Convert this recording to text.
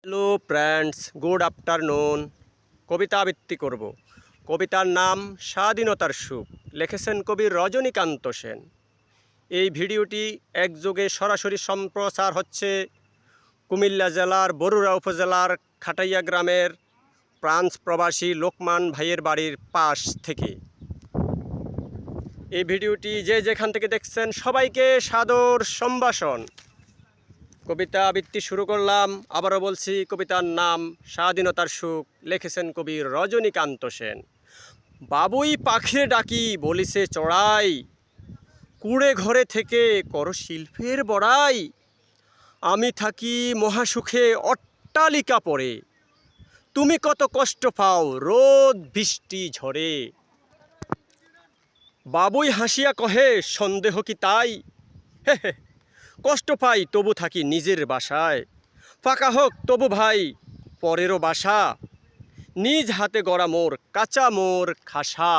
Hello friends, good afternoon. কবিতা আবৃত্তি করব। কবিতার নাম স্বাধীনতার সুখ, লিখেছেন কবি রজনীকান্ত সেন। এই ভিডিওটি একযোগে সরাসরি সম্প্রচার হচ্ছে কুমিল্লা জেলার বরুড়া উপজেলার খাটাইয়া গ্রামের ফ্রান্স প্রবাসী লোকমান ভাইয়ের বাড়ির পাশ থেকে। এই ভিডিওটি যে যেখান থেকে দেখছেন সবাইকে সাদর সম্ভাষণ। কবিতা আবৃত্তি শুরু করলাম। আবারও বলছি, কবিতার নাম স্বাধীনতার সুখ, লিখেছেন কবি রজনীকান্ত সেন। বাবুই পাখির ডাকি বলিছে চড়াই, কুড়ে ঘরে থেকে কর শিল্পের বড়াই। আমি থাকি মহাসুখে অট্টালিকা পড়ে, তুমি কত কষ্ট পাও রোদ বৃষ্টি ঝড়ে। বাবুই হাসিয়া কহে সন্দেহ কি তাই, হে হে কষ্ট পাই তবু থাকি নিজের বাসায়। ফাঁকা হোক তবু ভাই পরেরও বাসা, নিজ হাতে গড়া মোর কাঁচা মোর খাসা।